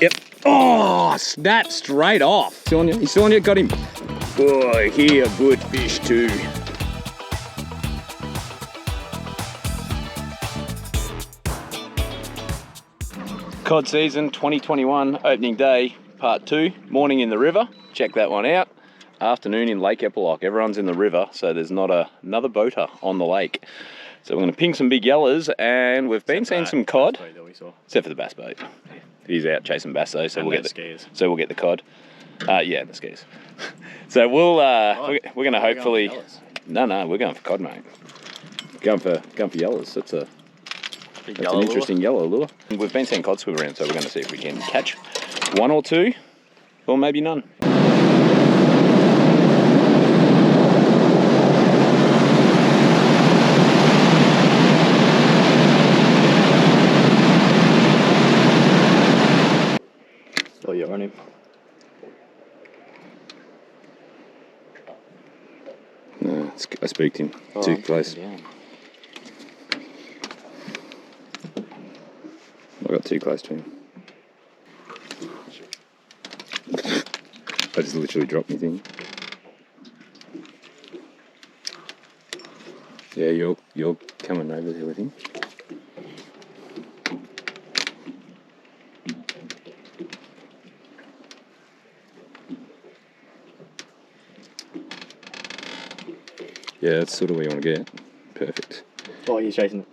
Yep. Oh, snap straight off. Still on you? He's still on you? Got him. Boy, he a good fish too. Cod season 2021 opening day part 2. Morning in the river. Check that one out. Afternoon in Lake Eppalock. Everyone's in the river, so there's not another boater on the lake. So we're going to ping some big yellas, and we've been seeing some cod. Except for the bass boat. Yeah. He's out chasing bass though, so we'll get the skis. So we'll get the cod. Yeah, the skis. So we'll we're going to hopefully. No, we're going for cod, mate. Going for yellas. That's an interesting yellow lure. We've been seeing cod swim around, so we're going to see if we can catch one or two, or maybe none. Oh, you're on him. No, I spooked him. Too close. I got too close to him. I just literally dropped my thing. Yeah, you're coming over there with him. Yeah, that's sort of where you want to get. Perfect. Oh, he's chasing it.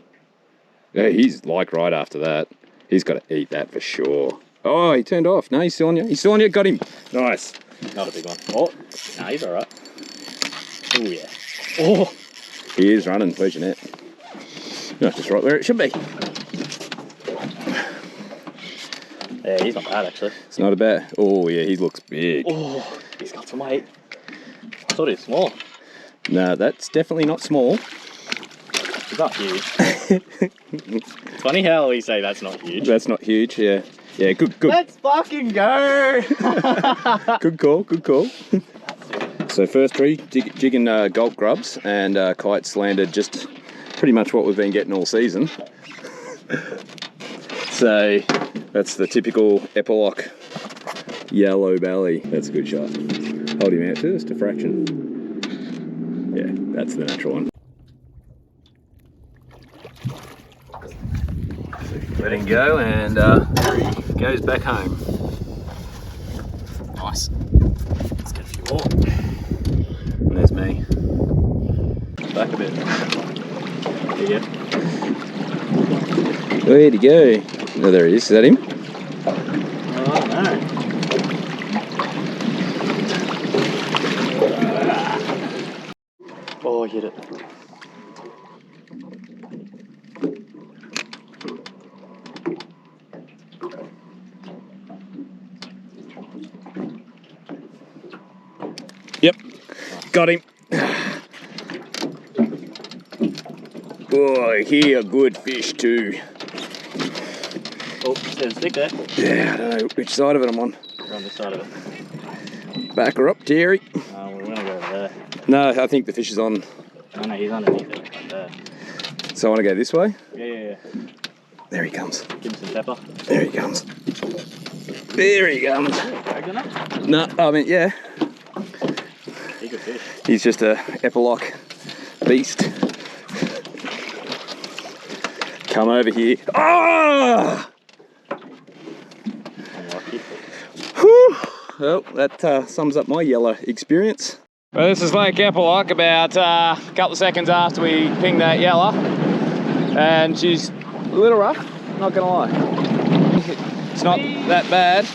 Yeah, he's like right after that. He's got to eat that for sure. Oh, he turned off. No, he's still on you. He's still on you. Got him. Nice. Not a big one. Oh, no, he's all right. Oh, yeah. Oh. He is running. Where's your net? No, just right where it should be. Yeah, he's not bad, actually. It's not a bad. Oh, yeah, he looks big. Oh, he's got some weight. I thought he was small. No, that's definitely not small. He's not huge. Funny how we say that's not huge. That's not huge, yeah. Yeah, good. Let's fucking go! Good call. So first three, jigging gulp grubs, and kites landed just pretty much what we've been getting all season. So that's the typical Eppalock yellow belly. That's a good shot. Hold him out just a fraction. Yeah, that's the natural one. Let him go, and he goes back home. Nice. Let's get a few more. And there's me. Back a bit. Yeah. Where'd he go? Oh, there he is. Is that him? Oh, I don't know. Oh, hit it. Yep, got him. Boy, he a good fish too. Oh, there's a stick there. Yeah, I don't know which side of it I'm on. We're on this side of it. Back her up, Terry. We're gonna go over there. No, I think the fish is on. Oh no, he's underneath it, right there. So I want to go this way? Yeah. There he comes. Give him some pepper. There he comes. There he comes. Dragged on it? No, I mean, yeah. He's a good fish. He's just a Eppalock beast. Come over here. Ah! Unlucky. Whew. Well, that sums up my yellow experience. Well, this is Lake Eppalock about a couple of seconds after we pinged that Yella. And she's a little rough, not gonna lie. It's not that bad.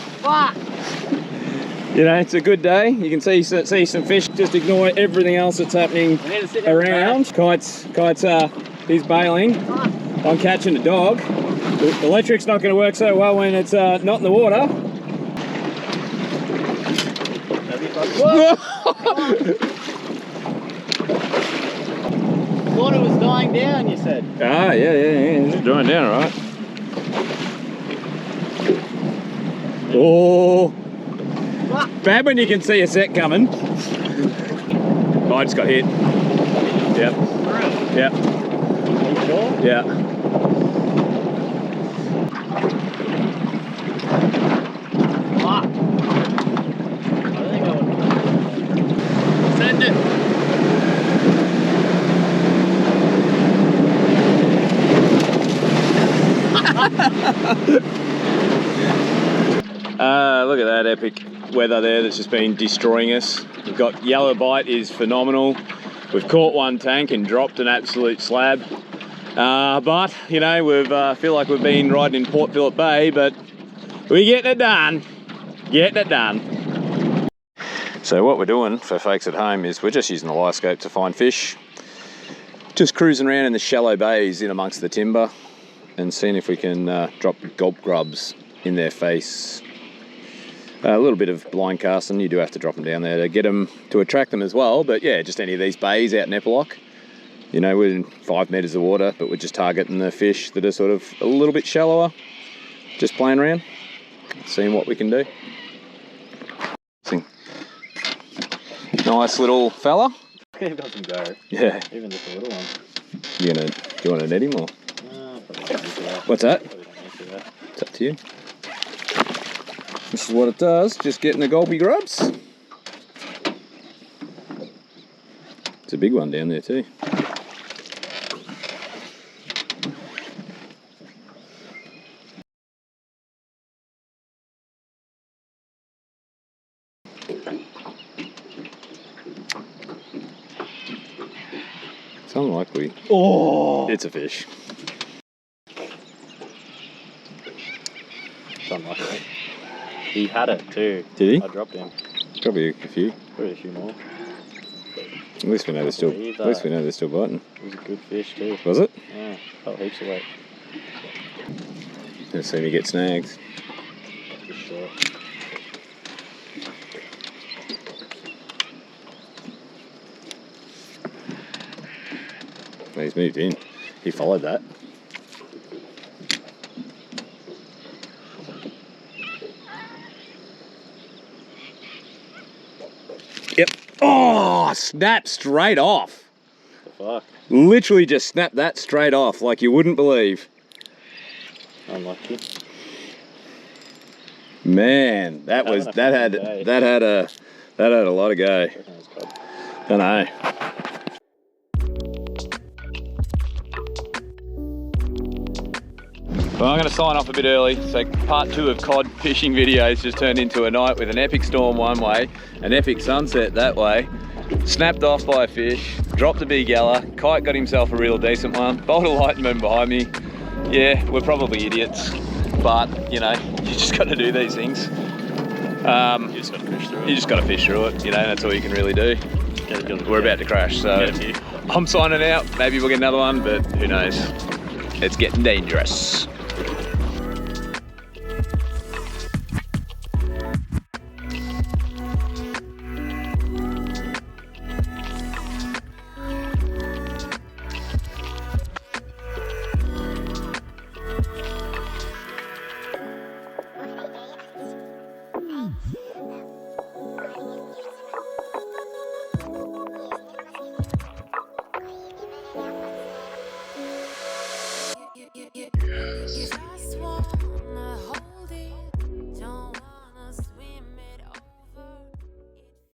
You know, it's a good day. You can see some fish. Just ignore everything else that's happening around. Kites, he's bailing. I'm catching a dog. The electric's not going to work so well when it's not in the water. Thought it was dying down, you said. Ah, yeah. It's dying down, all right. Oh. Bad when you can see a set coming. Oh, I just got hit. Yep. Yep. Sure? Yeah. Look at that epic weather there that's just been destroying us. We've got Yella bite is phenomenal. We've caught one tank and dropped an absolute slab. But, you know, we've feel like we've been riding in Port Phillip Bay, but we're getting it done. Getting it done. So what we're doing for folks at home is we're just using the live scope to find fish. Just cruising around in the shallow bays in amongst the timber and seeing if we can drop gulp grubs in their face. A little bit of blind casting, you do have to drop them down there to get them, to attract them as well, but yeah, just any of these bays out in Eppalock. You know, we're in 5 meters of water, but we're just targeting the fish that are sort of a little bit shallower. Just playing around, seeing what we can do. Nice little fella. You've got some go. Yeah. Even just a little one. Do you want to net him or? Probably don't need to that. What's that? Probably don't need to that. It's up to you. This is what it does, just getting the gulpy grubs. It's a big one down there too. It's unlikely. Oh! It's a fish. It's unlucky. He had it too. Did he? I dropped him. Probably a few. Probably a few more. At least we know they're still. At least we know they're still biting. It was a good fish too. Was it? Yeah, felt heaps of weight. Let's see if he gets snags. For sure. Well, he's moved in. He followed that. Yep. Oh, snap straight off. The fuck? Literally just snapped that straight off like you wouldn't believe. Unlucky. Man, that had a lot of go. Don't know. Well, I'm going to sign off a bit early. So part 2 of cod fishing videos just turned into a night with an epic storm one way, an epic sunset that way, snapped off by a fish, dropped a big yella, kite got himself a real decent one, boulder lightning behind me. Yeah, we're probably idiots, but you know, you just got to do these things. You just got to fish through it. You just got to fish through it, you know, that's all you can really do. We're about to crash, so I'm signing out. Maybe we'll get another one, but who knows. It's getting dangerous.